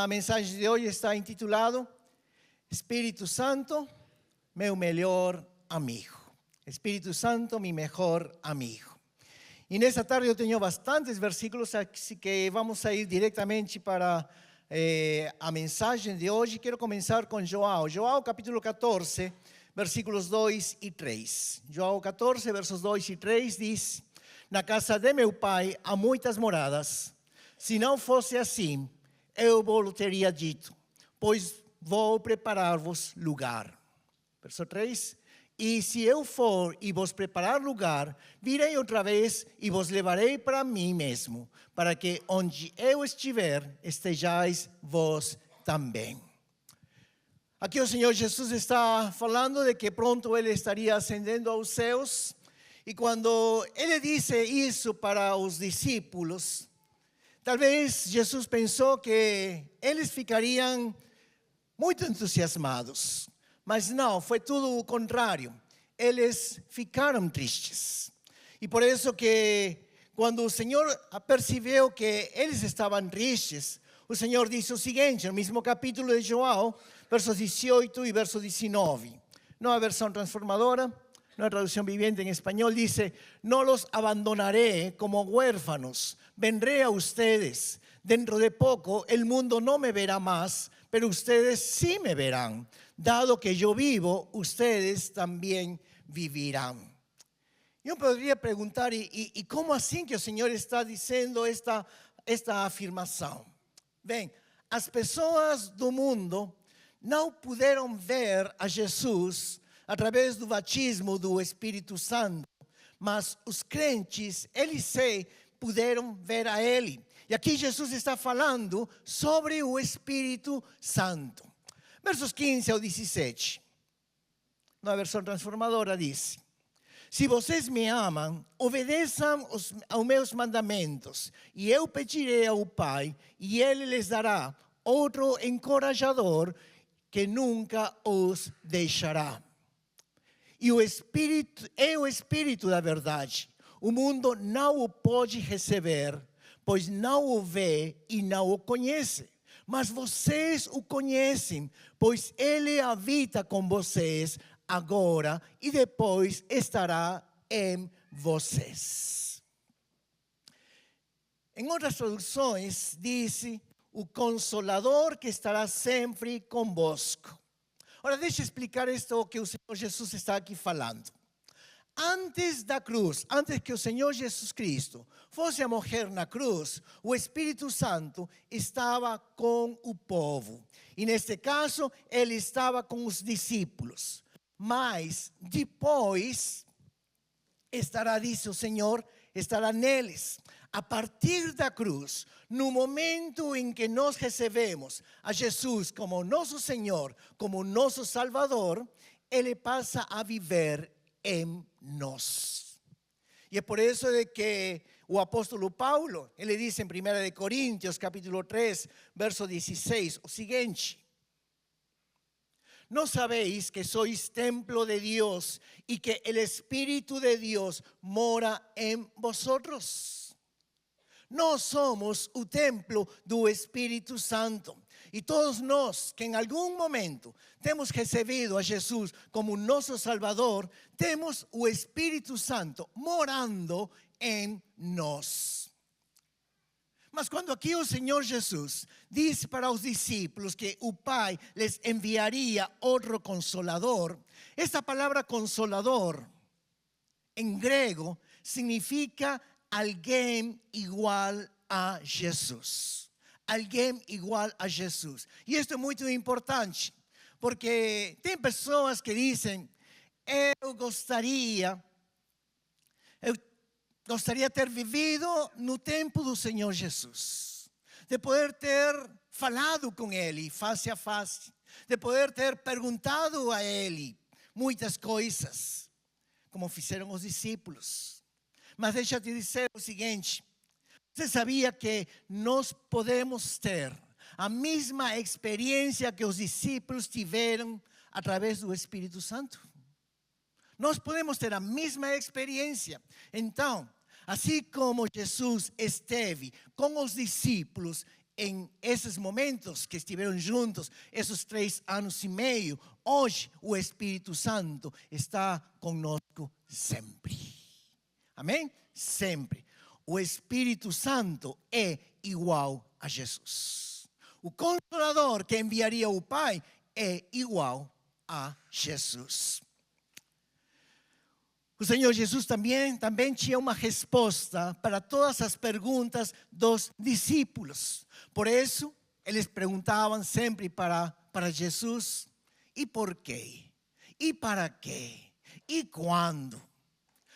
A mensagem de hoje está intitulado Espírito Santo, meu melhor amigo. Espírito Santo, mi mejor amigo. E nessa tarde eu tenho bastantes versículos, assim que vamos a ir diretamente para a mensagem de hoje. Quero começar com João. João capítulo 14, versículos 2 e 3. João 14, versos 2 e 3 diz: Na casa de meu pai há muitas moradas. Se não fosse assim, eu vos teria dito, pois vou preparar-vos lugar. Verso 3. E se eu for e vos preparar lugar, virei outra vez e vos levarei para mim mesmo, para que onde eu estiver, estejais vós também. Aqui o Senhor Jesus está falando de que pronto Ele estaria ascendendo aos céus. E quando Ele disse isso para os discípulos, talvez Jesus pensou que eles ficariam muito entusiasmados. Mas não, foi tudo o contrário. Eles ficaram tristes. E por isso que quando o Senhor percebeu que eles estavam tristes, o Senhor disse o seguinte, no mesmo capítulo de João, versos 18 e verso 19. Nova versão transformadora, na traducción viviente en español, dice: No los abandonaré como huérfanos, vendré a ustedes. Dentro de poco el mundo no me verá más, pero ustedes sí me verán. Dado que yo vivo, ustedes también vivirán. Yo podría preguntar, ¿y cómo así que el Señor está diciendo esta afirmação? Bem, as pessoas do mundo não puderam ver a Jesus através do batismo do Espírito Santo, mas os crentes, eles sim puderam ver a Ele. E aqui Jesus está falando sobre o Espírito Santo. Versos 15 ao 17. Na versão transformadora diz: Se vocês me amam, obedeçam aos meus mandamentos, e eu pedirei ao Pai, e Ele lhes dará outro encorajador que nunca os deixará. E o Espírito é o Espírito da verdade. O mundo não o pode receber, pois não o vê e não o conhece. Mas vocês o conhecem, pois Ele habita com vocês agora e depois estará em vocês. Em outras traduções, diz o Consolador que estará sempre convosco. Agora, deixa eu explicar isto que o Senhor Jesus está aqui falando. Antes da cruz, antes que o Senhor Jesus Cristo fosse a morrer na cruz, o Espírito Santo estava com o povo. E neste caso, ele estava com os discípulos. Mas depois estará, disse o Senhor, estará neles. A partir da cruz, no momento em que nós recebemos a Jesus como nosso Senhor, como nosso Salvador, Ele passa a viver em nós. E é por isso de que o apóstolo Paulo, ele diz em 1 Coríntios, capítulo 3, verso 16, o seguinte: ¿No sabéis que sois templo de Dios y que el Espíritu de Dios mora en vosotros? Nós somos o templo do Espírito Santo. E todos nós que em algum momento temos recebido a Jesus como nosso Salvador, temos o Espírito Santo morando em nós. Mas quando aqui o Senhor Jesus diz para os discípulos que o Pai les enviaria outro Consolador, esta palavra Consolador em grego significa alguém igual a Jesus. Alguém igual a Jesus. E isto é muito importante, porque tem pessoas que dizem: eu gostaria de ter vivido no tempo do Senhor Jesus, de poder ter falado com Ele face a face, de poder ter perguntado a Ele muitas coisas, como fizeram os discípulos. Mas deixa eu te dizer o seguinte: você sabia que nós podemos ter a mesma experiência que os discípulos tiveram através do Espírito Santo? Nós podemos ter a mesma experiência. Então, assim como Jesus esteve com os discípulos em esses momentos que estiveram juntos, esses 3 anos e meio, hoje o Espírito Santo está conosco sempre. Amém? Sempre. O Espírito Santo é igual a Jesus. O Consolador que enviaria o Pai é igual a Jesus. O Senhor Jesus também tinha uma resposta para todas as perguntas dos discípulos. Por isso, eles perguntavam sempre para Jesus: e por quê? E para quê? E quando?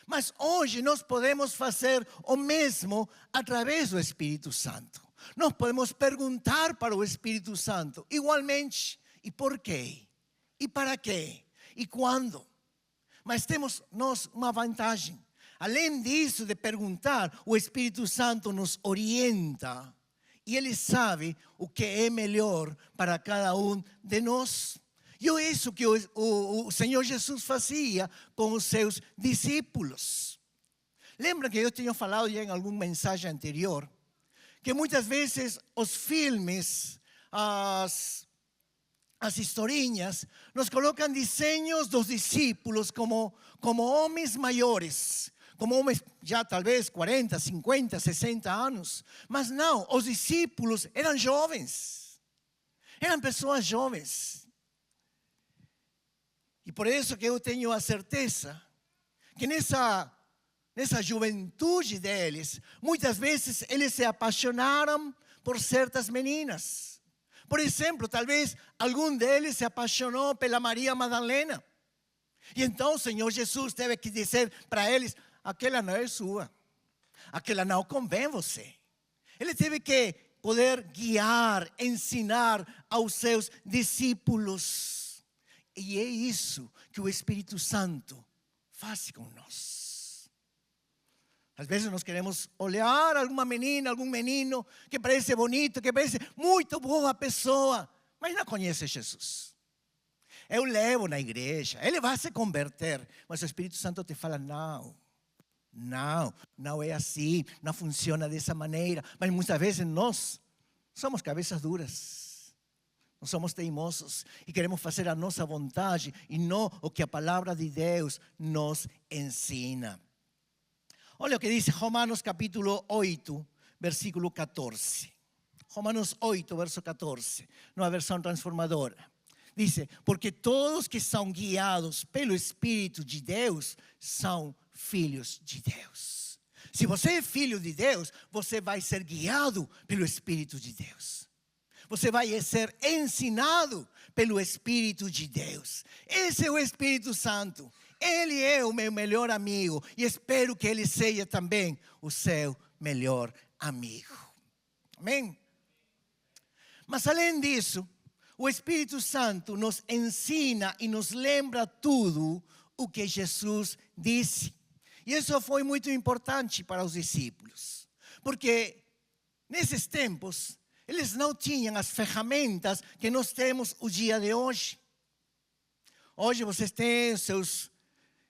Mas hoje nós podemos fazer o mesmo através do Espírito Santo. Nós podemos perguntar para o Espírito Santo igualmente: e por quê? E para quê? E quando? Mas temos nós uma vantagem. Além disso de perguntar, o Espírito Santo nos orienta. E Ele sabe o que é melhor para cada um de nós. E é isso que o Senhor Jesus fazia com os seus discípulos. Lembra que eu tinha falado já em alguma mensagem anterior, que muitas vezes os filmes, as historinhas, nos colocam desenhos dos discípulos como homens maiores, como homens já talvez 40, 50, 60 anos. Mas não, os discípulos eram jovens, eram pessoas jovens. E por isso que eu tenho a certeza que nessa juventude deles, muitas vezes eles se apaixonaram por certas meninas. Por exemplo, talvez algum deles se apaixonou pela Maria Madalena. E então o Senhor Jesus teve que dizer para eles: aquela não é sua, aquela não convém você. Ele teve que poder guiar, ensinar aos seus discípulos. E é isso que o Espírito Santo faz com nós. Às vezes nós queremos olhar alguma menina, algum menino que parece bonito, que parece muito boa pessoa, mas não conhece Jesus. Eu levo na igreja, ele vai se converter, mas o Espírito Santo te fala: não é assim, não funciona dessa maneira. Mas muitas vezes nós somos cabeças duras. Nós somos teimosos e queremos fazer a nossa vontade e não o que a palavra de Deus nos ensina. Olha o que diz Romanos capítulo 8, versículo 14. Romanos 8, verso 14, numa versão transformadora. Diz: porque todos que são guiados pelo Espírito de Deus são filhos de Deus. Se você é filho de Deus, você vai ser guiado pelo Espírito de Deus. Você vai ser ensinado pelo Espírito de Deus. Esse é o Espírito Santo. Ele é o meu melhor amigo. E espero que ele seja também o seu melhor amigo. Amém? Mas além disso, o Espírito Santo nos ensina e nos lembra tudo o que Jesus disse. E isso foi muito importante para os discípulos. Porque nesses tempos, eles não tinham as ferramentas que nós temos o dia de hoje. Hoje vocês têm seus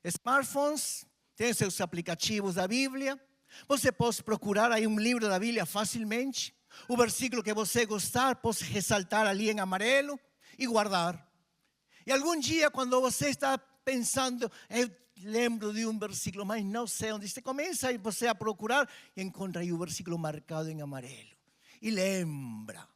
smartphones, têm seus aplicativos da Bíblia. Você pode procurar aí um livro da Bíblia facilmente. O versículo que você gostar, pode ressaltar ali em amarelo e guardar. E algum dia, quando você está pensando: eu lembro de um versículo, mas não sei onde, você começa e você a procurar e encontra aí o versículo marcado em amarelo. E lembra.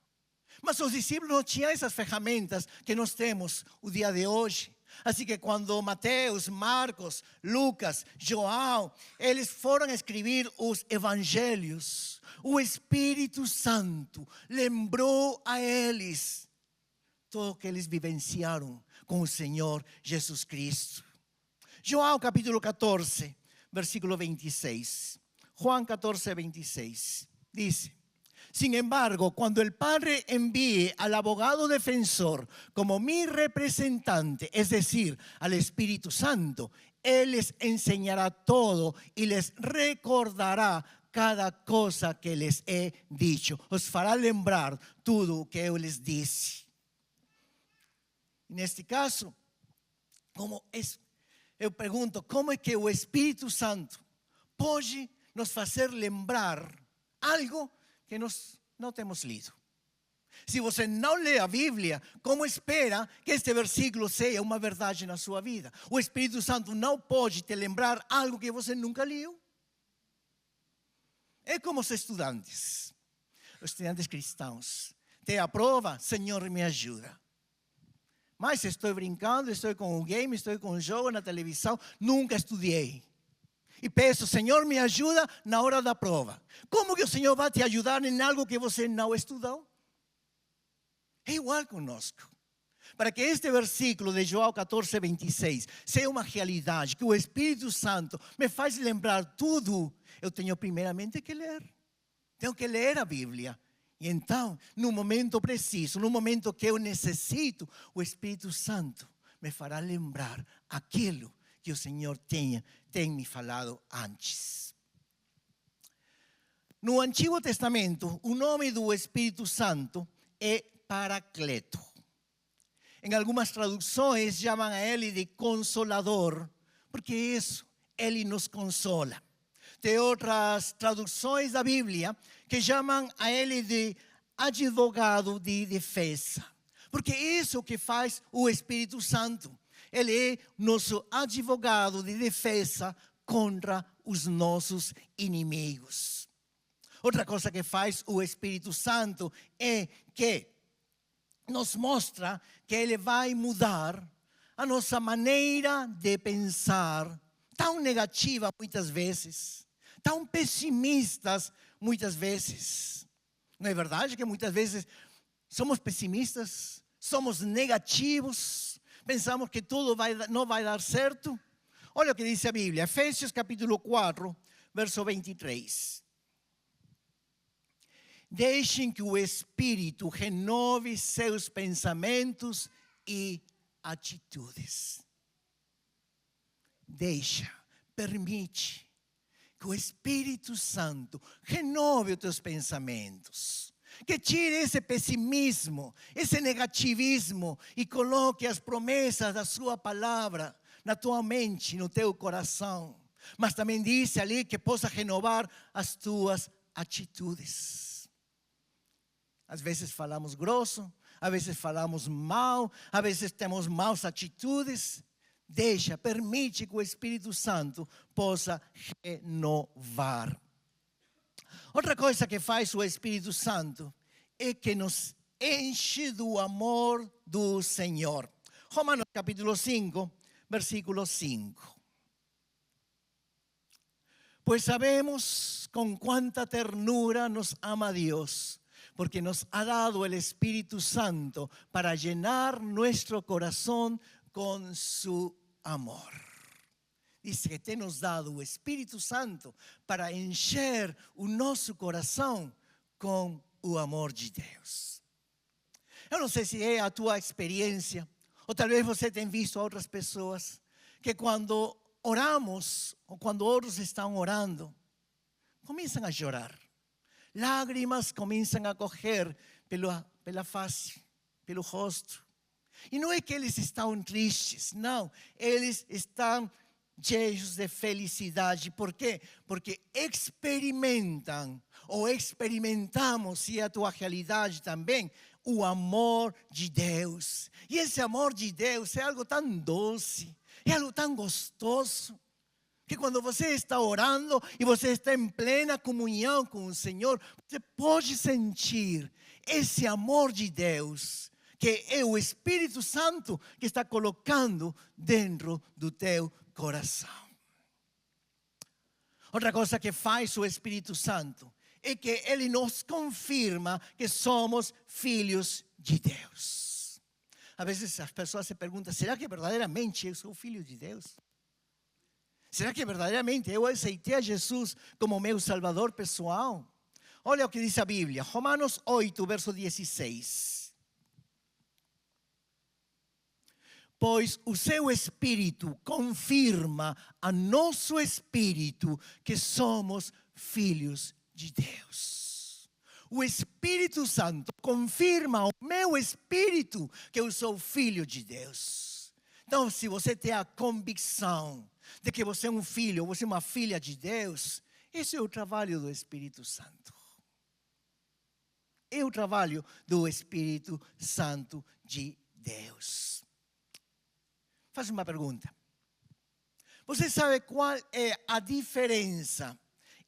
Mas os discípulos não tinham essas ferramentas que nós temos o dia de hoje. Assim que quando Mateus, Marcos, Lucas, João, eles foram escrever os evangelhos, o Espírito Santo lembrou a eles tudo o que eles vivenciaram com o Senhor Jesus Cristo. João capítulo 14, versículo 26. Juan 14, 26. Diz: sin embargo, cuando el Padre envíe al abogado defensor como mi representante, es decir, al Espíritu Santo, Él les enseñará todo y les recordará cada cosa que les he dicho. Os fará lembrar tudo o que eu les disse. Neste caso, eu pergunto, como é que o Espírito Santo pode nos fazer lembrar algo que nós não temos lido, Se você não lê a Bíblia, como espera que este versículo seja uma verdade na sua vida? O Espírito Santo não pode te lembrar algo que você nunca leu. É como os estudantes cristãos. Tem a prova, Senhor, me ajuda. Mas estou brincando, estou com um game, estou com um jogo na televisão, nunca estudei. E peço, Senhor, me ajuda na hora da prova. Como que o Senhor vai te ajudar em algo que você não estudou? É igual conosco. Para que este versículo de João 14, 26 seja uma realidade, que o Espírito Santo me faz lembrar tudo, eu tenho primeiramente que ler. Tenho que ler a Bíblia. E então, no momento preciso, no momento que eu necessito, o Espírito Santo me fará lembrar aquilo que o Senhor tem me falado antes. No Antigo Testamento, o nome do Espírito Santo é Paracleto. Em algumas traduções chamam a ele de Consolador, porque isso, ele nos consola. Tem outras traduções da Bíblia que chamam a ele de advogado de defesa. Porque isso que faz o Espírito Santo. Ele é nosso advogado de defesa contra os nossos inimigos. Outra coisa que faz o Espírito Santo é que nos mostra que ele vai mudar a nossa maneira de pensar, tão negativa muitas vezes, tão pessimistas muitas vezes. Não é verdade que muitas vezes somos pessimistas, somos negativos, pensamos que tudo não vai dar certo? Olha o que diz a Bíblia, Efésios capítulo 4, verso 23. Deixem que o Espírito renove seus pensamentos e atitudes. Permite que o Espírito Santo renove os teus pensamentos. Que tire esse pessimismo, esse negativismo e coloque as promessas da sua palavra na tua mente, no teu coração. Mas também diz ali que possa renovar as tuas atitudes. Às vezes falamos grosso, às vezes falamos mal, às vezes temos maus atitudes. Permite que o Espírito Santo possa renovar. Outra coisa que faz o Espírito Santo é que nos enche do amor do Senhor. Romanos capítulo 5, versículo 5. Pois sabemos com quanta ternura nos ama Deus, porque nos ha dado el Espíritu Santo para llenar nuestro corazón con su amor. Dice que te nos dado o Espírito Santo para encher o nosso coração com o amor de Deus. Eu não sei se é a tua experiência, ou talvez você tenha visto outras pessoas, que quando oramos, ou quando outros estão orando, começam a chorar. Lágrimas começam a correr pela face, pelo rosto. E não é que eles estão tristes, não. Eles estão cheios de felicidade. Por quê? Porque experimentamos, se é a tua realidade também, o amor de Deus. E esse amor de Deus é algo tão doce, é algo tão gostoso, que quando você está orando e você está em plena comunhão com o Senhor, você pode sentir esse amor de Deus, que é o Espírito Santo que está colocando dentro do teu coração. Outra coisa que faz o Espírito Santo é que ele nos confirma que somos filhos de Deus. Às vezes as pessoas se perguntam, será que verdadeiramente eu sou filho de Deus? Será que verdadeiramente eu aceitei a Jesus como meu Salvador pessoal? Olha o que diz a Bíblia, Romanos 8, verso 16. Pois o seu Espírito confirma a nosso Espírito que somos filhos de Deus. O Espírito Santo confirma ao meu Espírito que eu sou filho de Deus. Então, se você tem a convicção de que você é um filho, você é uma filha de Deus, esse é o trabalho do Espírito Santo. é o trabalho do Espírito Santo de Deus. Faço uma pergunta. Você sabe qual é a diferença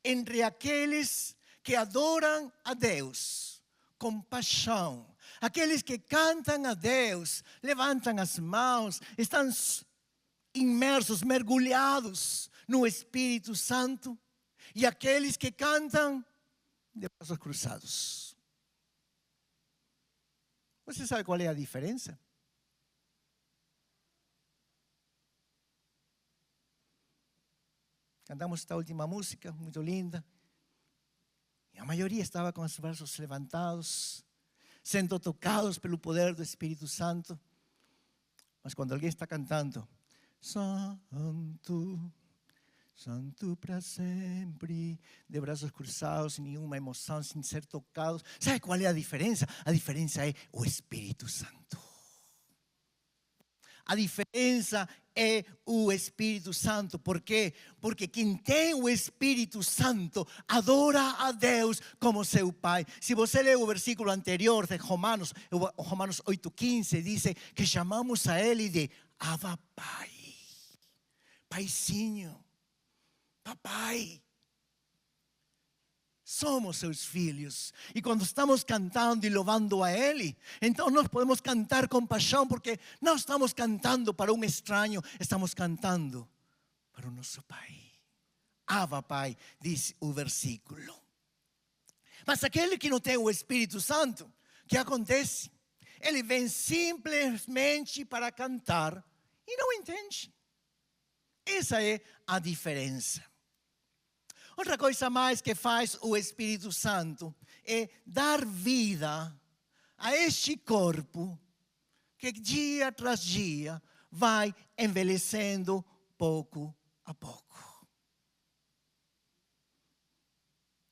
entre aqueles que adoram a Deus com paixão, aqueles que cantam a Deus, levantam as mãos, estão imersos, mergulhados no Espírito Santo, e aqueles que cantam de braços cruzados? Você sabe qual é a diferença? Cantamos esta última música, muito linda. E a maioria estava com os braços levantados, sendo tocados pelo poder do Espírito Santo. Mas quando alguém está cantando, Santo, Santo para sempre, de braços cruzados, sem nenhuma emoção, sem ser tocados. Sabe qual é a diferença? A diferença é o Espírito Santo. A diferença é o Espírito Santo. Por quê? Porque quem tem o Espírito Santo adora a Deus como seu Pai. Se você ler o versículo anterior de Romanos 8,15, diz que chamamos a Ele de Abba Pai. Paizinho, papai. Somos seus filhos. E quando estamos cantando e louvando a Ele, então nós podemos cantar com paixão, porque não estamos cantando para um estranho, estamos cantando para o nosso Pai. Abba Pai, diz o versículo. Mas aquele que não tem o Espírito Santo, o que acontece? Ele vem simplesmente para cantar e não entende. Essa é a diferença. Outra coisa mais que faz o Espírito Santo é dar vida a este corpo que dia tras dia vai envelhecendo pouco a pouco.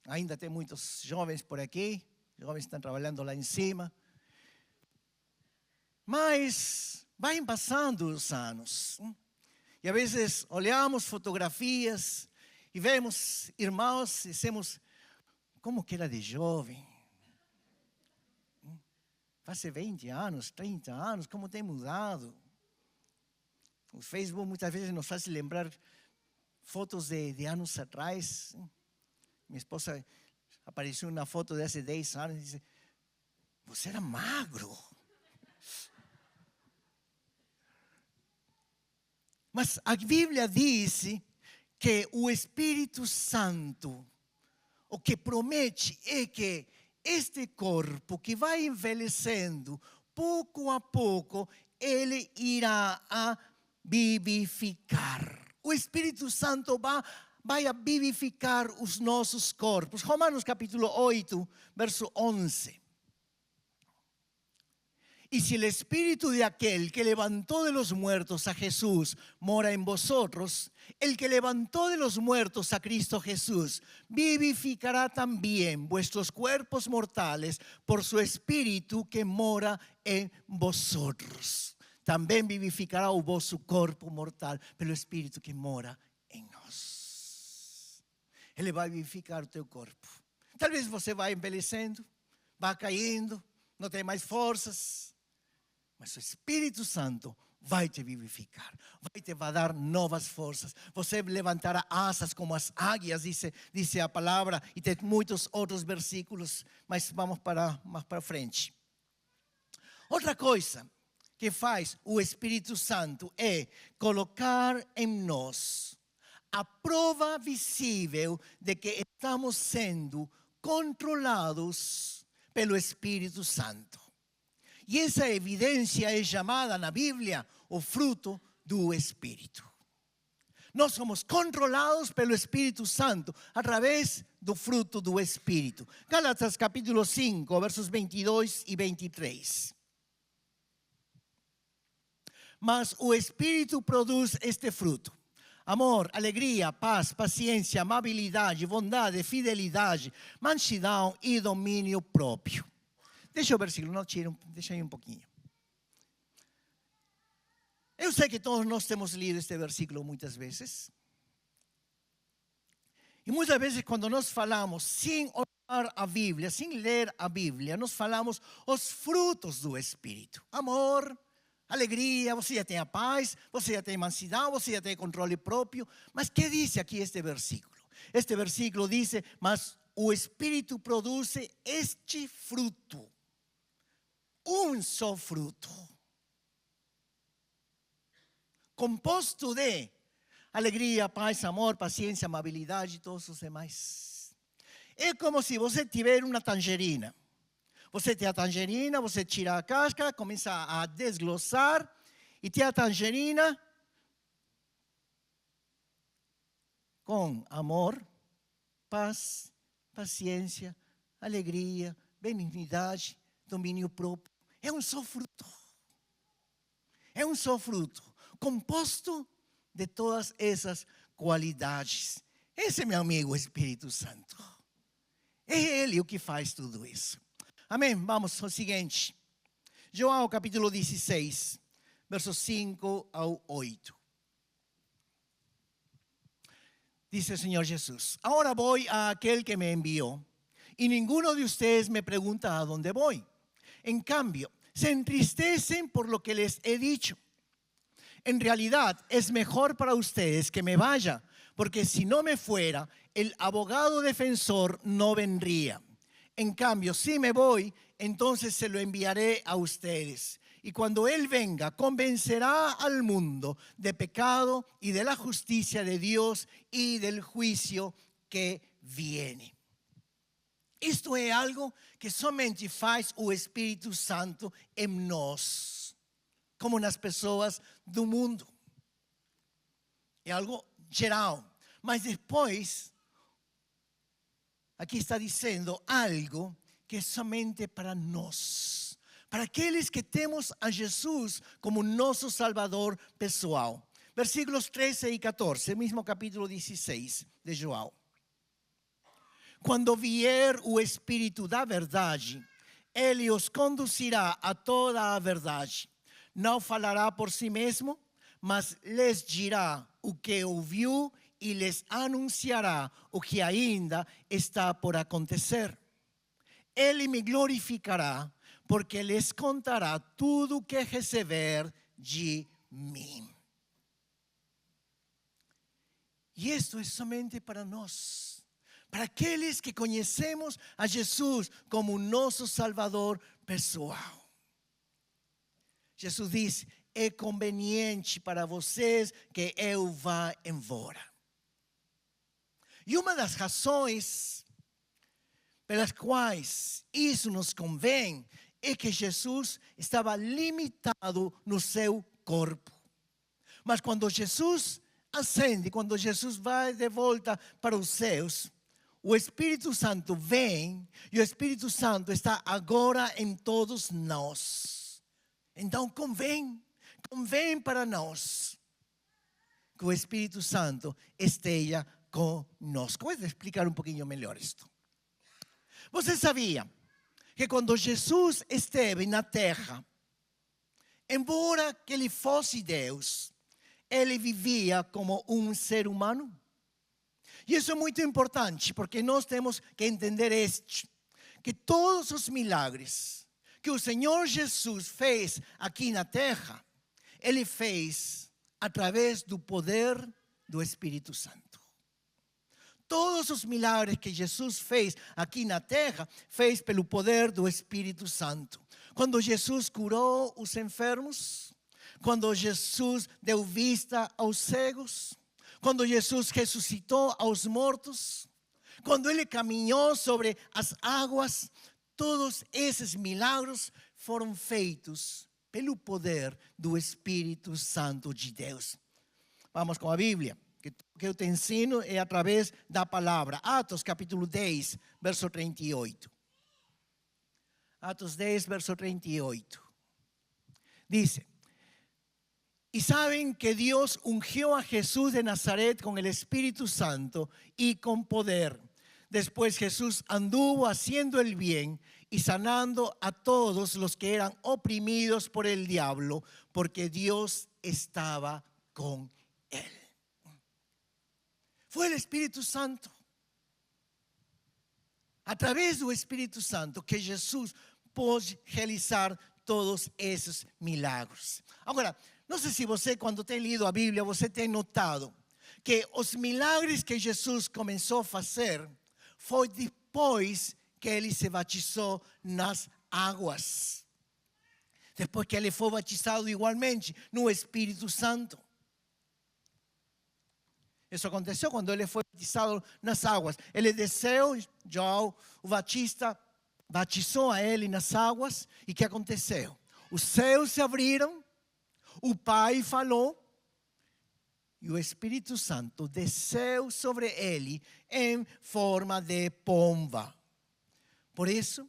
Ainda tem muitos jovens por aqui, jovens estão trabalhando lá em cima. Mas vai passando os anos. E às vezes olhamos fotografias e vemos irmãos e dizemos, como que era de jovem? Faz 20 anos, 30 anos, como tem mudado? O Facebook muitas vezes nos faz lembrar fotos de anos atrás. Minha esposa apareceu uma foto de há 10 anos e disse, você era magro. Mas a Bíblia diz que o Espírito Santo, o que promete é que este corpo que vai envelhecendo, pouco a pouco, ele irá a vivificar. O Espírito Santo vai a vivificar os nossos corpos. Romanos capítulo 8, verso 11. Y si el espíritu de aquel que levantó de los muertos a Jesús mora en vosotros, el que levantó de los muertos a Cristo Jesús vivificará también vuestros cuerpos mortales por su espíritu que mora en vosotros. También vivificará o vosso corpo mortal pelo espíritu que mora em nós. Ele vai vivificar o teu corpo. Talvez você vá envelhecendo, vá caindo, não tem mais forças. Mas o Espírito Santo vai te vivificar, vai te dar novas forças. Você levantará asas como as águias, diz a palavra, e tem muitos outros versículos, mas vamos mais para frente. Outra coisa que faz o Espírito Santo é colocar em nós a prova visível de que estamos sendo controlados pelo Espírito Santo. E essa evidência é chamada na Bíblia o fruto do Espírito. Nós somos controlados pelo Espírito Santo através do fruto do Espírito. Gálatas capítulo 5, versos 22 e 23. Mas o Espírito produz este fruto: amor, alegria, paz, paciência, amabilidade, bondade, fidelidade, mansidão e domínio próprio. Deixa o versículo, não tira, deixa aí um pouquinho. Eu sei que todos nós temos lido este versículo muitas vezes. E muitas vezes quando nós falamos, sem olhar a Bíblia, sem ler a Bíblia, nós falamos os frutos do Espírito. Amor, alegria, você já tem a paz, você já tem mansidão, você já tem controle próprio. Mas o que diz aqui este versículo? Este versículo diz, mas o Espírito produz este fruto. Um só fruto. Composto de alegria, paz, amor, paciência, amabilidade e todos os demais. É como se você tiver uma tangerina. Você tem a tangerina, você tira a casca, começa a desglossar e tem a tangerina com amor, paz, paciência, alegria, benignidade, domínio próprio. É um só fruto. É um só fruto, composto de todas essas qualidades. Esse é meu amigo Espírito Santo. É Ele o que faz tudo isso. Amém? Vamos ao seguinte. João capítulo 16, versos 5 ao 8. Diz o Senhor Jesus: Ahora voy a aquel que me envió, y ninguno de ustedes me pregunta a dónde voy. En cambio, se entristecen por lo que les he dicho. En realidad, es mejor para ustedes que me vaya, porque si no me fuera, el abogado defensor no vendría. En cambio, si me voy, entonces se lo enviaré a ustedes. Y cuando Él venga, convencerá al mundo de pecado y de la justicia de Dios y del juicio que viene. Isto é algo que somente faz o Espírito Santo em nós, como nas pessoas do mundo. É algo geral. Mas depois, aqui está dizendo algo que é somente para nós. Para aqueles que temos a Jesus como nosso Salvador pessoal. Versículos 13 e 14, mesmo capítulo 16 de João. Quando vier o Espírito da verdade, Ele os conduzirá a toda a verdade. Não falará por si mesmo, mas lhes dirá o que ouviu e lhes anunciará o que ainda está por acontecer. Ele me glorificará, porque lhes contará tudo o que receber de mim. E isto é somente para nós. Para aqueles que conhecemos a Jesus como nosso Salvador pessoal. Jesus diz: é conveniente para vocês que eu vá embora. E uma das razões pelas quais isso nos convém é que Jesus estava limitado no seu corpo. Mas quando Jesus ascende, quando Jesus vai de volta para os céus, o Espírito Santo vem e o Espírito Santo está agora em todos nós. Então convém para nós que o Espírito Santo esteja conosco. Vou explicar um pouquinho melhor isto. Você sabia que quando Jesus esteve na terra, embora que ele fosse Deus, ele vivia como um ser humano? E isso é muito importante, porque nós temos que entender este, que todos os milagres que o Senhor Jesus fez aqui na terra, Ele fez através do poder do Espírito Santo. Todos os milagres que Jesus fez aqui na terra, fez pelo poder do Espírito Santo. Quando Jesus curou os enfermos, quando Jesus deu vista aos cegos, quando Jesus ressuscitou aos mortos, quando Ele caminhou sobre as águas, todos esses milagres foram feitos pelo poder do Espírito Santo de Deus. Vamos com a Bíblia, que eu te ensino é através da palavra. Atos capítulo 10, verso 38. Atos 10, verso 38. Diz: y saben que Dios ungió a Jesús de Nazaret con el Espíritu Santo y con poder. Después Jesús anduvo haciendo el bien y sanando a todos los que eran oprimidos por el diablo, porque Dios estaba con él. Fue el Espíritu Santo. através do Espírito Santo, que Jesus pode realizar todos esses milagres. Agora, não sei se você, quando tem lido a Bíblia, você tem notado que os milagres que Jesus começou a fazer foi depois que ele se batizou nas águas. Depois que ele foi batizado igualmente no Espírito Santo. Isso aconteceu quando ele foi batizado nas águas. Ele desceu, João, o Batista, batizou a ele nas águas. E o que aconteceu? Os céus se abriram, o Pai falou, e o Espírito Santo desceu sobre ele em forma de pomba. Por isso,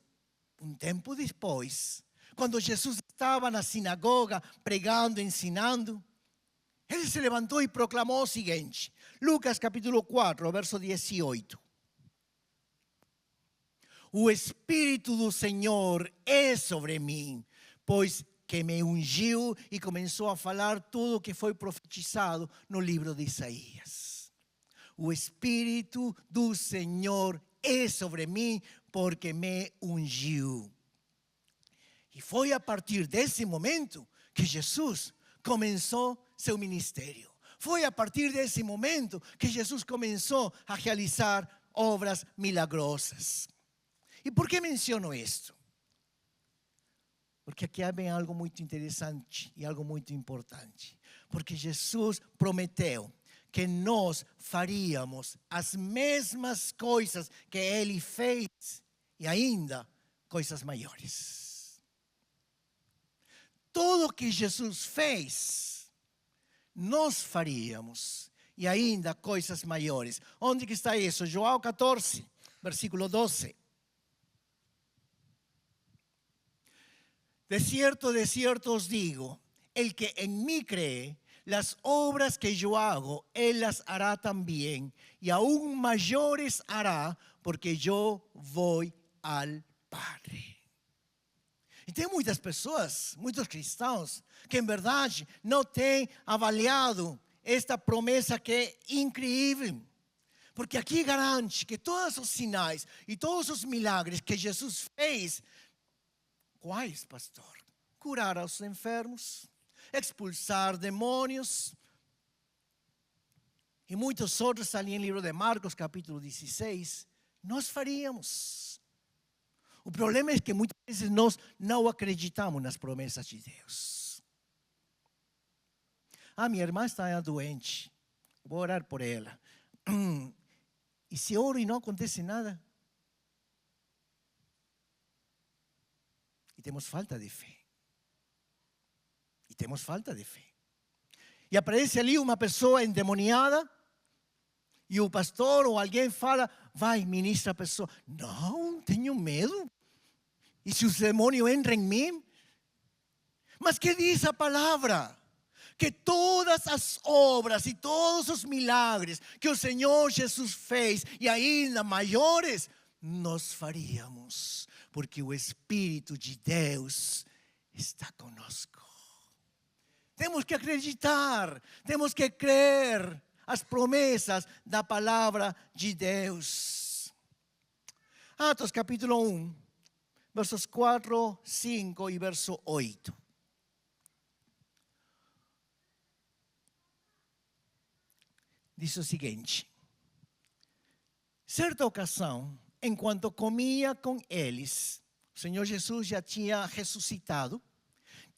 um tempo depois, quando Jesus estava na sinagoga pregando, ensinando, ele se levantou e proclamou o seguinte: Lucas capítulo 4, verso 18. O Espírito do Senhor é sobre mim, pois que me ungiu, e começou a falar tudo o que foi profetizado no livro de Isaías. O Espírito do Senhor é sobre mim, porque me ungiu. E foi a partir desse momento que Jesus começou seu ministério. Foi a partir desse momento que Jesus começou a realizar obras milagrosas. E por que menciono isto? Porque aqui há bem algo muito interessante e algo muito importante. Porque Jesus prometeu que nós faríamos as mesmas coisas que Ele fez e ainda coisas maiores. Tudo que Jesus fez, nós faríamos e ainda coisas maiores. Onde que está isso? João 14, versículo 12. De cierto os digo, el que en mí cree, las obras que yo hago, él las hará también, y aún mayores hará, porque yo voy al Padre. E tem muitas pessoas, muitos cristãos, que em verdade não têm avaliado esta promessa que é incrível. Porque aqui garante que todos os sinais e todos os milagres que Jesus fez, quais, pastor? Curar aos enfermos, expulsar demônios e muitos outros ali no livro de Marcos, capítulo 16, nós faríamos. O problema é que muitas vezes nós não acreditamos nas promessas de Deus. Minha irmã está doente, vou orar por ela. E se oro e não acontece nada? E temos falta de fé. E aparece ali uma pessoa endemoniada, e o pastor ou alguém fala, vai, ministra a pessoa. Não, tenho medo. E se os demônios entram em mim? Mas que diz a palavra? Que todas as obras e todos os milagres que o Senhor Jesus fez, e ainda maiores, nós faríamos, porque o Espírito de Deus está conosco. Temos que acreditar, temos que crer as promessas da palavra de Deus. Atos capítulo 1, versos 4, 5 e verso 8. Diz o seguinte: certa ocasião, enquanto comia com eles, o Senhor Jesus já tinha ressuscitado,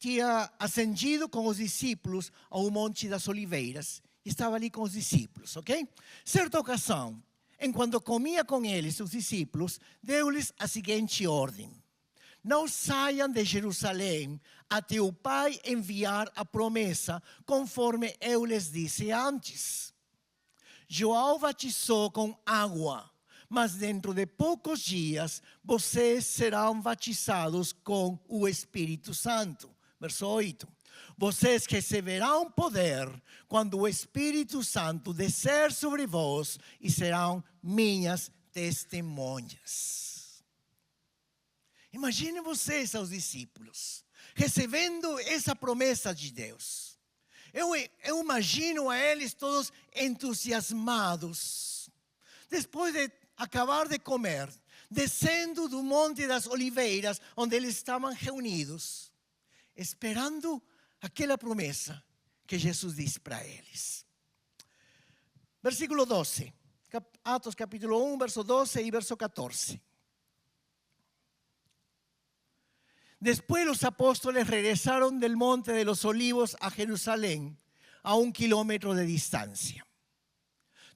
tinha ascendido com os discípulos ao Monte das Oliveiras, e estava ali com os discípulos, ok? Certa ocasião, enquanto comia com eles, os discípulos, deu-lhes a seguinte ordem: não saiam de Jerusalém até o Pai enviar a promessa, conforme eu lhes disse antes. João batizou com água, mas dentro de poucos dias vocês serão batizados com o Espírito Santo. Verso 8. Vocês receberão poder quando o Espírito Santo descer sobre vós e serão minhas testemunhas. Imaginem vocês, aos discípulos, recebendo essa promessa de Deus. Eu imagino a eles todos entusiasmados. Depois de acabar de comer, descendo do Monte das Oliveiras, onde eles estavam reunidos, esperando aquela promessa que Jesus disse para eles. Versículo 12, Atos capítulo 1, verso 12 y verso 14. Después los apóstoles regresaron del Monte de los Olivos a Jerusalén, a 1 kilómetro de distancia.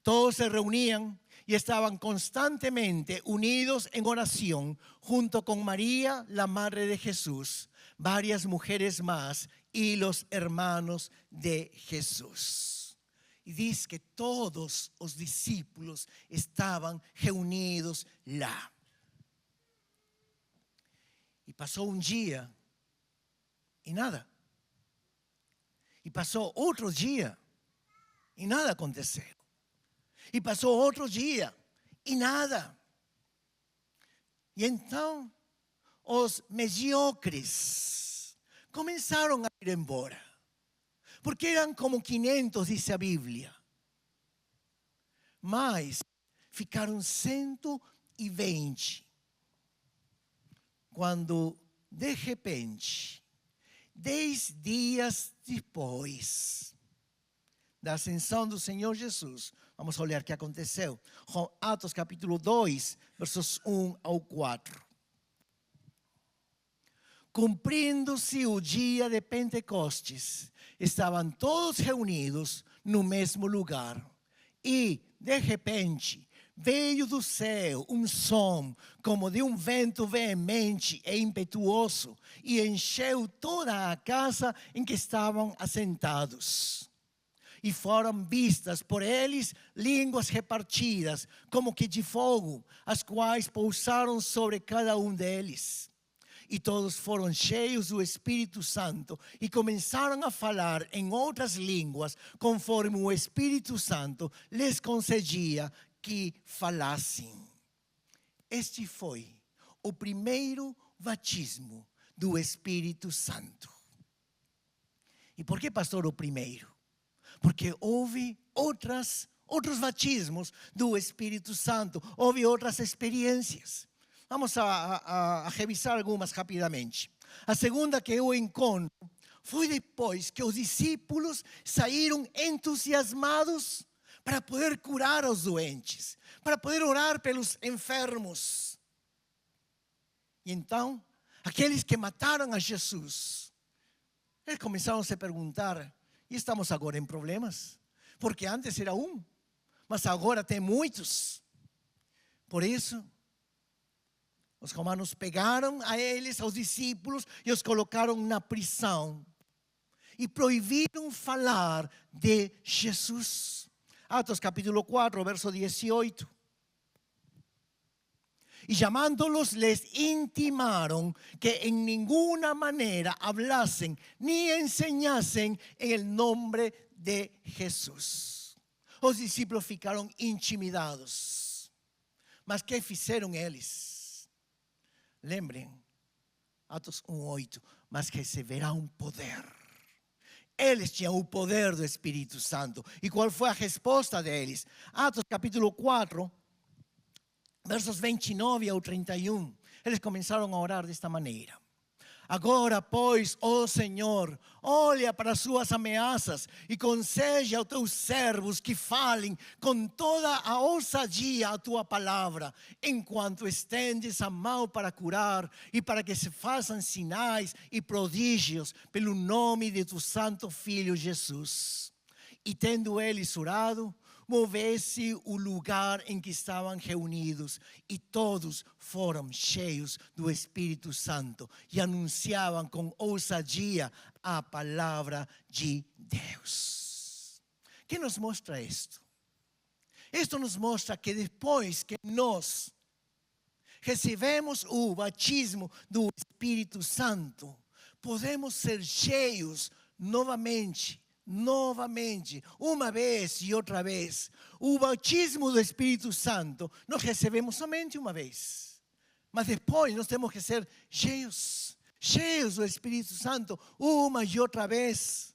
Todos se reunían y estaban constantemente unidos en oración junto con María, la madre de Jesús, varias mujeres más y los hermanos de Jesús. Y dice que todos los discípulos estaban reunidos lá. Y pasó un día y nada. Y pasó otro día y nada aconteceu. E passou outro dia e nada. E então os mediocres começaram a ir embora. Porque eram como 500, diz a Bíblia. Mas ficaram 120. Quando, de repente, 10 dias depois da ascensão do Senhor Jesus, vamos olhar o que aconteceu. Atos capítulo 2, versos 1 ao 4. Cumprindo-se o dia de Pentecostes, estavam todos reunidos no mesmo lugar. E, de repente, veio do céu um som como de um vento veemente e impetuoso e encheu toda a casa em que estavam assentados. E foram vistas por eles línguas repartidas, como que de fogo, as quais pousaram sobre cada um deles. E todos foram cheios do Espírito Santo e começaram a falar em outras línguas, conforme o Espírito Santo lhes concedia que falassem. Este foi o primeiro batismo do Espírito Santo. E por que, pastor, o primeiro? Porque houve outros batismos do Espírito Santo, houve outras experiências. Vamos a revisar algumas rapidamente. A segunda que eu encontro foi depois que os discípulos saíram entusiasmados para poder curar os doentes, para poder orar pelos enfermos. E então, aqueles que mataram a Jesus, eles começaram a se perguntar: e estamos agora em problemas? Porque antes era um, mas agora tem muitos. Por isso, os romanos pegaram a eles, aos discípulos, e os colocaram na prisão. E proibiram falar de Jesus. Atos capítulo 4, verso 18. Y llamándolos les intimaron que en ninguna manera hablasen ni enseñasen en el nombre de Jesús. Os discípulos ficaram intimidados. Mas que fizeram eles? Lembrem, Atos 1:8, mas receberão poder. Eles tinham o poder do Espírito Santo. E qual foi a resposta deles? Atos capítulo 4, versos 29 ao 31, eles começaram a orar desta maneira: agora, pois, ó Senhor, olha para as suas ameaças e concede aos teus servos que falem com toda a ousadia a tua palavra, enquanto estendes a mão para curar e para que se façam sinais e prodígios pelo nome de tu santo Filho Jesus. E tendo eles orado, movesse o lugar em que estavam reunidos, e todos foram cheios do Espírito Santo e anunciavam com ousadia a palavra de Deus. O que nos mostra isto? Isto nos mostra que depois que nós recebemos o batismo do Espírito Santo, podemos ser cheios novamente, uma vez e outra vez. O batismo do Espírito Santo nós recebemos somente uma vez, mas depois nós temos que ser cheios do Espírito Santo uma e outra vez.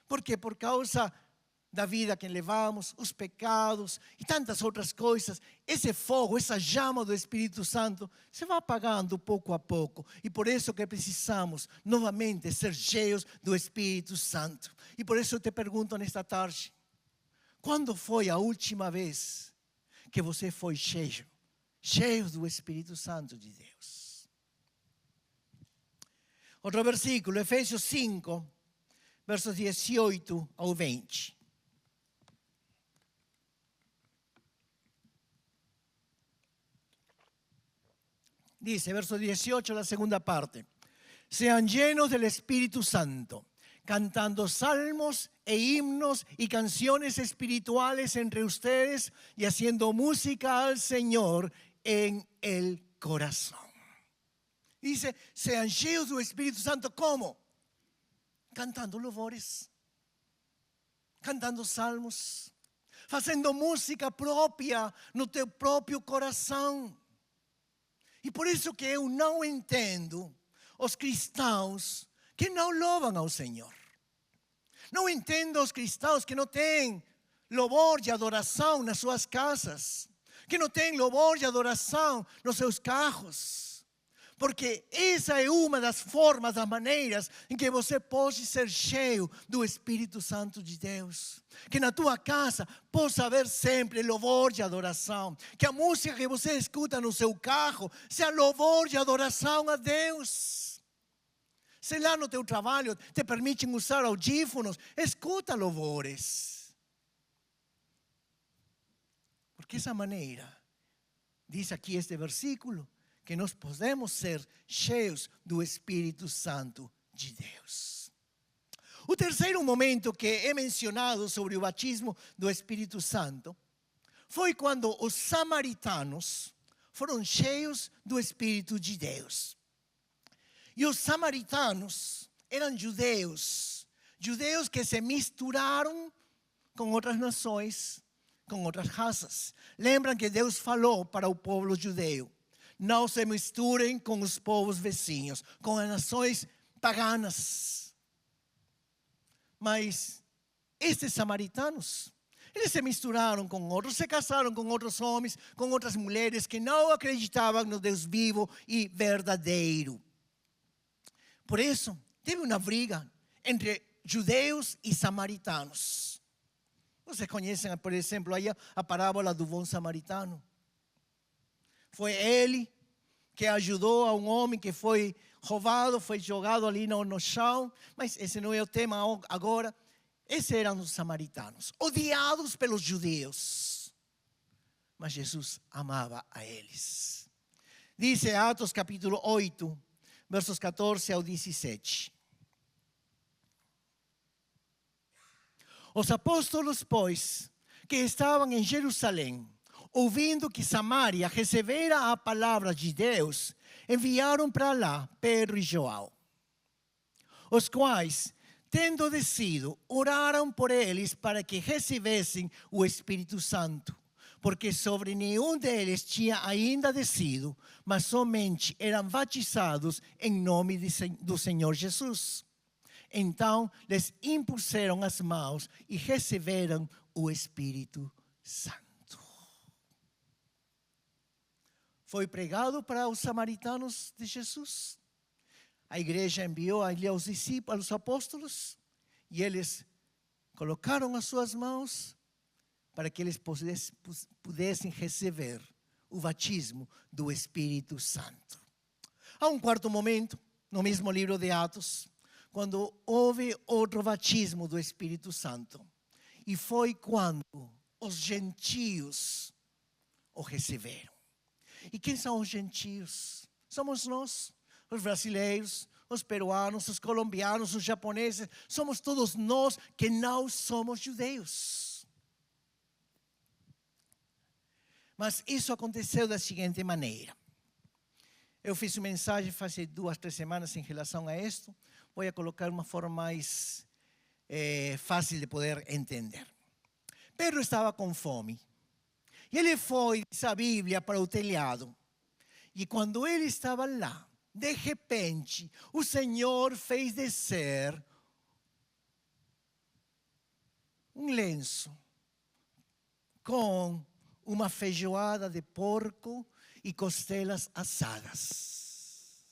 Porque por causa da vida que levamos, os pecados e tantas outras coisas, esse fogo, essa chama do Espírito Santo se vai apagando pouco a pouco. E por isso que precisamos novamente ser cheios do Espírito Santo. E por isso eu te pergunto nesta tarde, quando foi a última vez que você foi cheio do Espírito Santo de Deus? Outro versículo, Efésios 5, versos 18 ao 20. Dice, verso 18, la segunda parte. Sean llenos del Espíritu Santo, cantando salmos e himnos y canciones espirituales entre ustedes y haciendo música al Señor en el corazón. Dice, sean llenos del Espíritu Santo, ¿cómo? Cantando louvores, cantando salmos, fazendo música própria no teu próprio coração. E por isso que eu não entendo os cristãos que não louvam ao Senhor. Não entendo os cristãos que não têm louvor de adoração nas suas casas, que não têm louvor de adoração nos seus carros. Porque essa é uma das formas, das maneiras em que você pode ser cheio do Espírito Santo de Deus. Que na tua casa possa haver sempre louvor de adoração. Que a música que você escuta no seu carro seja louvor de adoração a Deus. Se lá no teu trabalho te permitem usar audífonos, escuta louvores. Porque essa maneira, diz aqui este versículo, que nós podemos ser cheios do Espírito Santo de Deus. O terceiro momento que é mencionado sobre o batismo do Espírito Santo foi quando os samaritanos foram cheios do Espírito de Deus. E os samaritanos eram judeus que se misturaram com outras nações, com outras raças. Lembram que Deus falou para o povo judeu: não se misturem com os povos vizinhos, com as nações paganas. Mas estes samaritanos, eles se misturaram com outros, se casaram com outros homens, com outras mulheres que não acreditavam no Deus vivo e verdadeiro. Por isso, teve uma briga entre judeus e samaritanos. Vocês conhecem, por exemplo, aí a parábola do bom samaritano. Foi ele que ajudou a um homem que foi roubado, foi jogado ali no chão. Mas esse não é o tema agora. Esses eram os samaritanos, odiados pelos judeus. Mas Jesus amava a eles. Diz Atos capítulo 8, versos 14 ao 17. Os apóstolos, pois, que estavam em Jerusalém, ouvindo que Samaria recebera a palavra de Deus, enviaram para lá Pedro e João, os quais, tendo descido, oraram por eles para que recebessem o Espírito Santo, porque sobre nenhum deles tinha ainda descido, mas somente eram batizados em nome do Senhor Jesus. Então, lhes impuseram as mãos e receberam o Espírito Santo. Foi pregado para os samaritanos de Jesus. A igreja enviou ali aos discípulos, aos apóstolos, e eles colocaram as suas mãos para que eles pudessem receber o batismo do Espírito Santo. Há um quarto momento, no mesmo livro de Atos, quando houve outro batismo do Espírito Santo. E foi quando os gentios o receberam. E quem são os gentios? Somos nós, os brasileiros, os peruanos, os colombianos, os japoneses. Somos todos nós que não somos judeus. Mas isso aconteceu da seguinte maneira. Eu fiz uma mensagem faz 2, 3 semanas em relação a isto. Vou colocar uma forma mais fácil de poder entender. Pedro estava com fome. E ele foi, diz a Bíblia, para o telhado. E quando ele estava lá, de repente, o Senhor fez descer um lenço com uma feijoada de porco e costelas assadas.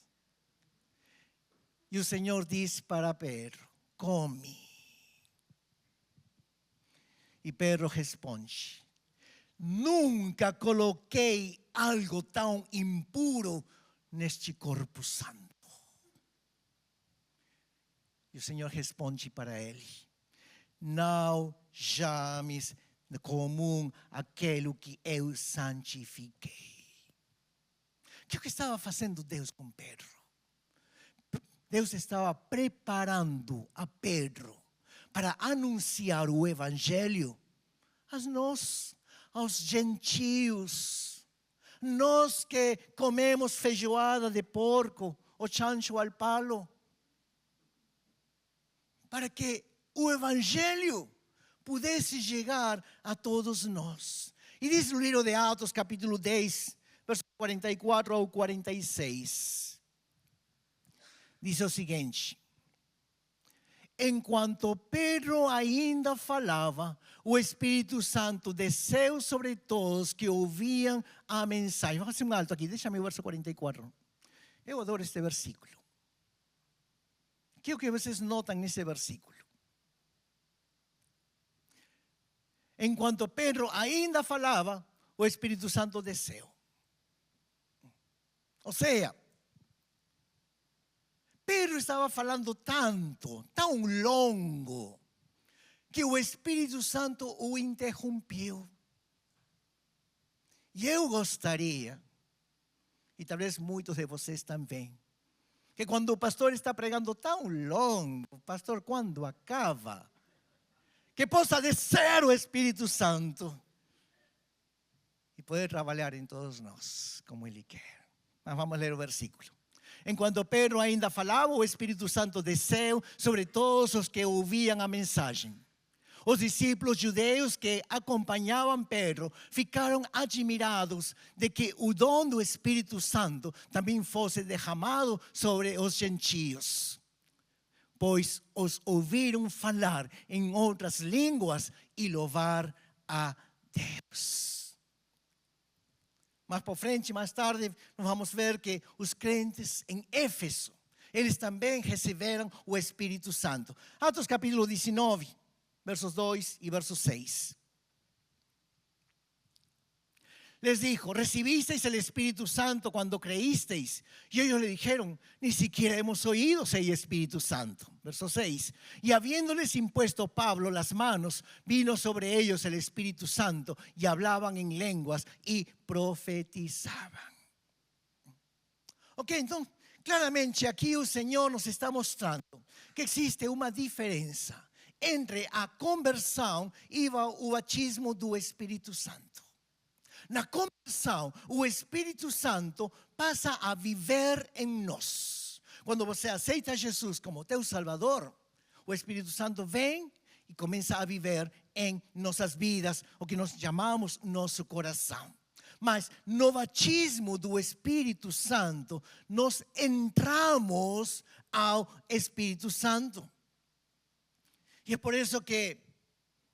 E o Senhor diz para Pedro: come. E Pedro responde: nunca coloquei algo tão impuro neste corpo santo. E o Senhor responde para ele: não chames de comum aquilo que eu santifiquei. O que estava fazendo Deus com Pedro? Deus estava preparando a Pedro para anunciar o Evangelho a nós, aos gentios. Nós que comemos feijoada de porco ou chancho al palo. Para que o Evangelho pudesse chegar a todos nós. E diz no livro de Atos, capítulo 10, versos 44 ao 46. Diz o seguinte: enquanto Pedro ainda falava, o Espírito Santo desceu sobre todos que ouviam a mensagem. Vamos fazer um alto aqui, deixa-me o verso 44. Eu adoro este versículo. O que é que vocês notam nesse versículo? Enquanto Pedro ainda falava, o Espírito Santo desceu. Ou seja, Pedro estava falando tanto, tão longo, que o Espírito Santo o interrompeu. E eu gostaria, e talvez muitos de vocês também, que quando o pastor está pregando tão longo, pastor, quando acaba, que possa descer o Espírito Santo e poder trabalhar em todos nós, como Ele quer. Mas vamos ler o versículo. Enquanto Pedro ainda falava, o Espírito Santo desceu sobre todos os que ouviam a mensagem. Os discípulos judeus que acompanhavam Pedro ficaram admirados de que o dom do Espírito Santo também fosse derramado sobre os gentios, pois os ouviram falar em outras línguas e louvar a Deus. Mais por frente, mais tarde, nós vamos ver que os crentes em Éfeso, eles também receberam o Espírito Santo. Atos capítulo 19, versos 2 e verso 6. Les dijo: recibisteis el Espíritu Santo cuando creísteis. Y ellos le dijeron: ni siquiera hemos oído si hay Espíritu Santo. Verso 6. Y habiéndoles impuesto Pablo las manos, vino sobre ellos el Espíritu Santo y hablaban en lenguas y profetizaban. Ok, entonces, claramente aquí el Señor nos está mostrando que existe una diferencia entre a conversão e o batismo do Espírito Santo. Na conversão, o Espírito Santo passa a viver em nós. Quando você aceita Jesus como teu Salvador, o Espírito Santo vem e começa a viver em nossas vidas, o que nós chamamos nosso coração. Mas no batismo do Espírito Santo, nós entramos ao Espírito Santo. E é por isso que,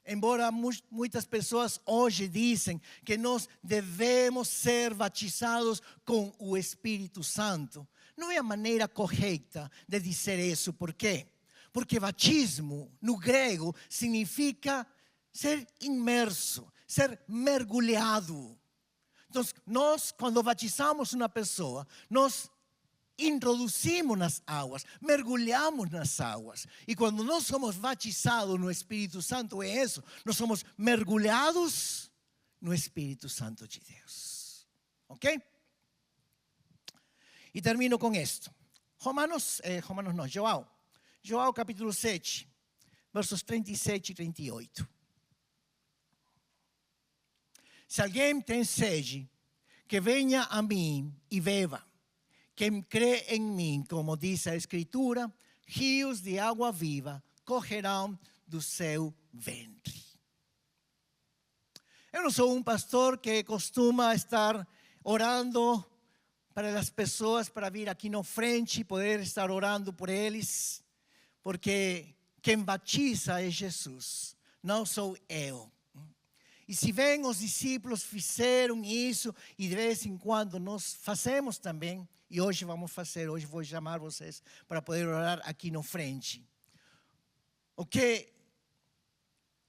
embora muitas pessoas hoje dizem que nós devemos ser batizados com o Espírito Santo, não é a maneira correta de dizer isso. Por quê? Porque batismo, no grego, significa ser imerso, ser mergulhado. Então, nós, quando batizamos uma pessoa, nós introduzimos nas águas, mergulhamos nas águas. E quando nós somos batizados no Espírito Santo, é isso, nós somos mergulhados no Espírito Santo de Deus. Ok? E termino com isto. João capítulo 7, versos 37 e 38. Se alguém tem sede, que venha a mim e beba. Quem crê em mim, como diz a Escritura, rios de água viva correrão do seu ventre. Eu não sou um pastor que costuma estar orando para as pessoas, para vir aqui na frente e poder estar orando por eles, porque quem batiza é Jesus. não sou eu. E se bem os discípulos fizeram isso, e de vez em quando nós fazemos também, e hoje vamos fazer, hoje vou chamar vocês para poder orar aqui na frente. O que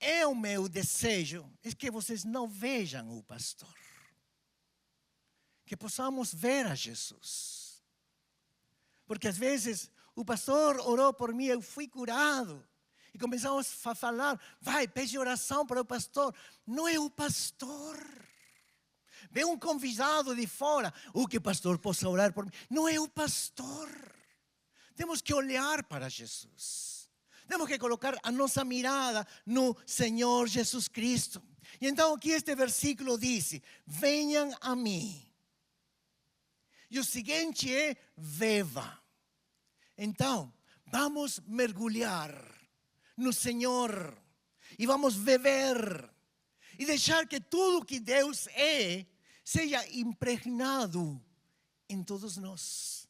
é o meu desejo é que vocês não vejam o pastor. Que possamos ver a Jesus. Porque às vezes o pastor orou por mim, eu fui curado. E começamos a falar, vai, pede oração para o pastor. Não é o pastor. Vem um convidado de fora, que o pastor possa orar por mim. Não é o pastor. Temos que olhar para Jesus. Temos que colocar a nossa mirada no Senhor Jesus Cristo. E então aqui este versículo diz, venham a mim. E o seguinte é, beba. Então, vamos mergulhar no Senhor e vamos beber e deixar que tudo que Deus é seja impregnado em todos nós,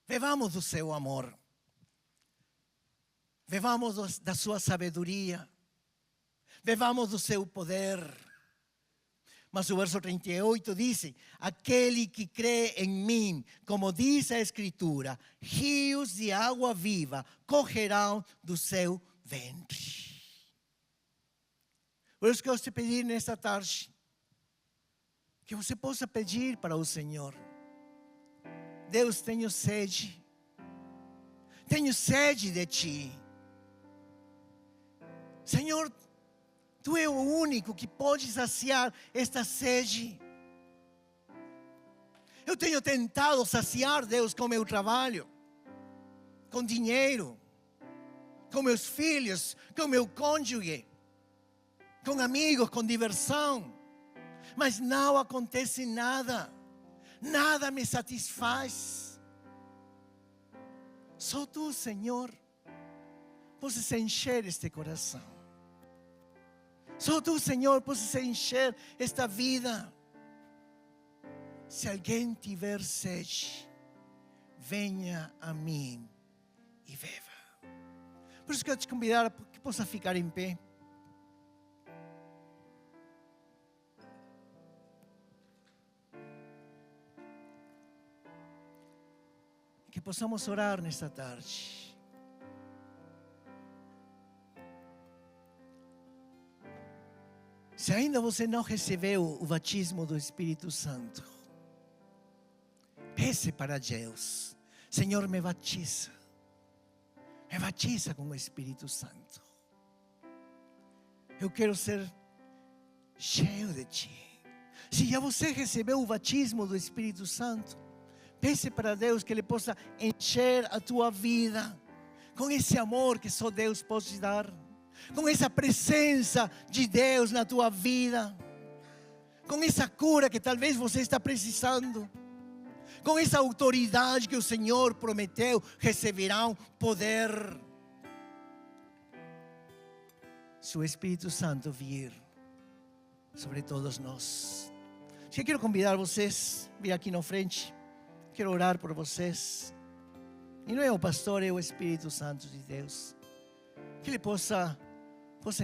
Bebamos do seu amor, bebamos da sua sabedoria, bebamos do seu poder. Mas o verso 38 diz, aquele que crê em mim, como diz a Escritura, rios de água viva correrão do seu ventre. Por isso que eu te pedir nesta tarde, que você possa pedir para o Senhor. Deus, tenho sede de ti. Senhor, Tu é o único que pode saciar esta sede. Eu tenho tentado saciar, Deus, com meu trabalho, com dinheiro, com meus filhos, com meu cônjuge, com amigos, com diversão. Mas não acontece nada. Nada me satisfaz. Só Tu, Senhor, podes encher este coração. Só Tu, Senhor, podes encher esta vida. Se alguém tiver sede, venha a mim e beba. Por isso que eu te convidar para que possa ficar em pé. Que possamos orar nesta tarde. Se ainda você não recebeu o batismo do Espírito Santo, peça para Deus, Senhor, me batiza com o Espírito Santo. Eu quero ser cheio de Ti. Se já você recebeu o batismo do Espírito Santo, peça para Deus que Ele possa encher a tua vida com esse amor que só Deus pode dar. Com essa presença de Deus na tua vida, com essa cura que talvez você está precisando, com essa autoridade que o Senhor prometeu, receberão poder. Se o Espírito Santo vir sobre todos nós. Eu quero convidar vocês a vir aqui na frente. Quero orar por vocês. E não é o pastor, é o Espírito Santo de Deus. Que Ele possa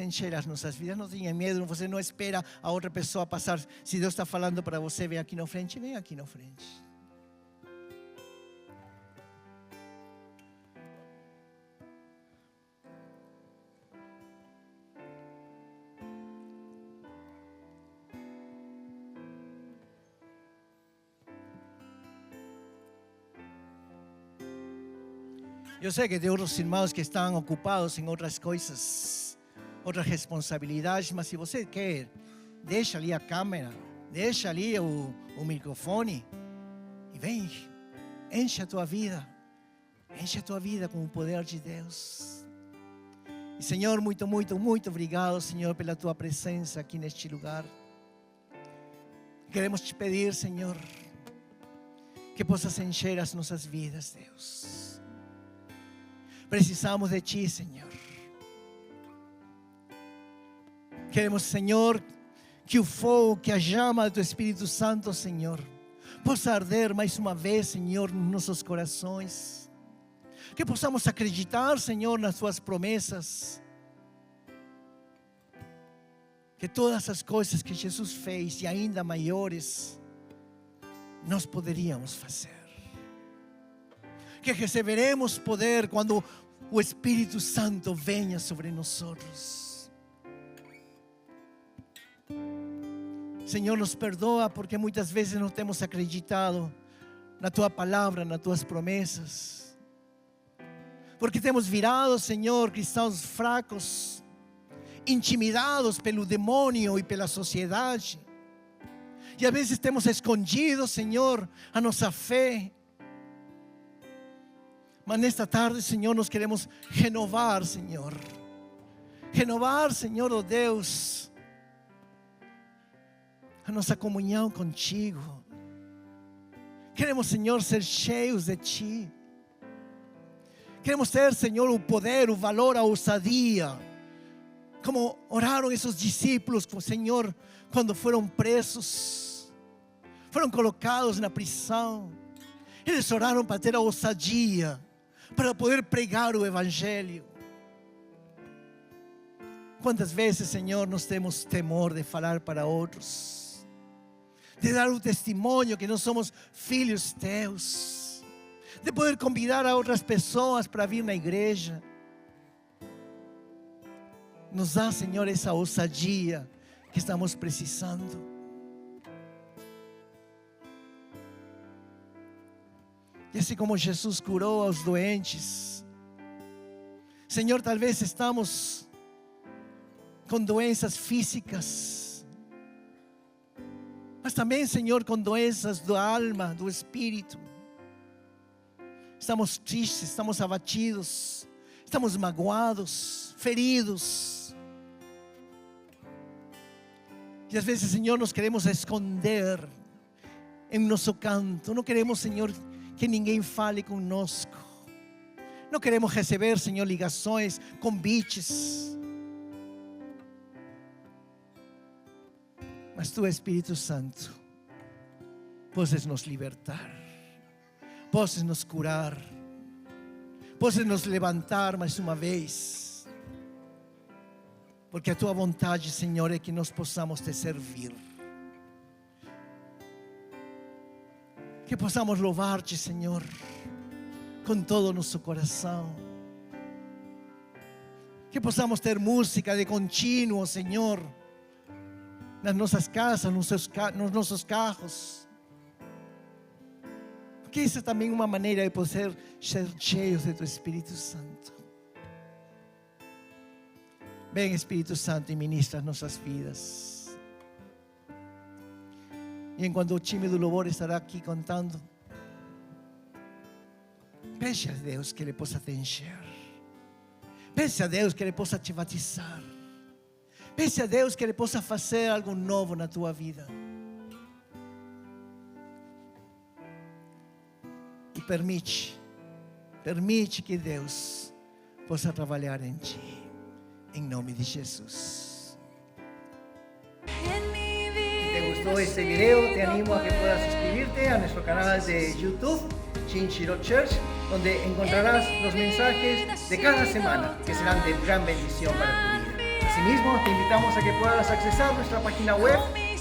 encher as nossas vidas. Não tenha medo, você não espera a outra pessoa passar. Se Deus está falando para você, vem aqui na frente, vem aqui na frente. Eu sei que tem outros irmãos que estão ocupados em outras coisas, outras responsabilidades, mas se você quer, deixa ali a câmera, deixa ali o microfone e vem, enche a tua vida com o poder de Deus. E Senhor, muito, muito, muito obrigado, Senhor, pela tua presença aqui neste lugar. Queremos te pedir, Senhor, que possas encher as nossas vidas, Deus. Precisamos de Ti, Senhor. Queremos, Senhor, que o fogo, que a chama do Teu Espírito Santo, Senhor, possa arder mais uma vez, Senhor, nos nossos corações. Que possamos acreditar, Senhor, nas Tuas promessas. Que todas as coisas que Jesus fez e ainda maiores, nós poderíamos fazer. Que receberemos poder quando o Espírito Santo venha sobre nós. Senhor, nos perdoa porque muitas vezes não temos acreditado na Tua palavra, nas Tuas promessas. Porque temos virado, Senhor, cristãos fracos, intimidados pelo demônio e pela sociedade. E às vezes temos escondido, Senhor, a nossa fé. Mas nesta tarde, Senhor, nós queremos renovar, Senhor. Renovar, Senhor, oh Deus, a nossa comunhão contigo. Queremos, Senhor, ser cheios de Ti. Queremos ter, Senhor, o poder, o valor, a ousadia. Como oraram esses discípulos, Senhor, quando foram presos, foram colocados na prisão. Eles oraram para ter a ousadia, para poder pregar o Evangelho. Quantas vezes, Senhor, nós temos temor de falar para outros, de dar o testemunho que nós somos filhos Teus, de poder convidar a outras pessoas para vir na igreja. Nos dá, Senhor, essa ousadia que estamos precisando. E assim como Jesus curou aos doentes, Senhor, talvez estamos com doenças físicas, mas também, Senhor, com doenças da alma, do espírito. Estamos tristes, estamos abatidos, estamos magoados, feridos. E às vezes, Senhor, nos queremos esconder em nosso canto. Não queremos, Senhor, que ninguém fale conosco. Não queremos receber, Senhor, ligações, convites. Mas Tu, Espírito Santo, podes nos libertar, podes nos curar, podes nos levantar mais uma vez. Porque a Tua vontade, Senhor, é que nós possamos Te servir. Que possamos louvar-Te, Senhor, com todo o nosso coração. Que possamos ter música de contínuo, Senhor, nas nossas casas, nos nossos carros. Porque isso é também uma maneira de poder ser cheios de Tu Espírito Santo. Vem, Espírito Santo, e ministra as nossas vidas. E enquanto o time do louvor estará aqui cantando, peça a Deus que Ele possa te encher. Peça a Deus que Ele possa te batizar. Peça a Deus que Ele possa fazer algo novo na tua vida. E permite que Deus possa trabalhar em ti. Em nome de Jesus. Este video, te animo a que puedas suscribirte a nuestro canal de YouTube, Shinshiro Church, donde encontrarás los mensajes de cada semana que serán de gran bendición para tu vida. Asimismo, te invitamos a que puedas accesar nuestra página web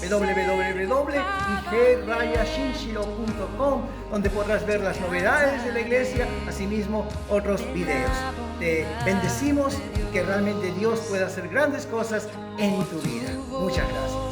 www.ig-shinshiro.com, donde podrás ver las novedades de la iglesia, asimismo otros videos. Te bendecimos y que realmente Dios pueda hacer grandes cosas en tu vida. Muchas gracias.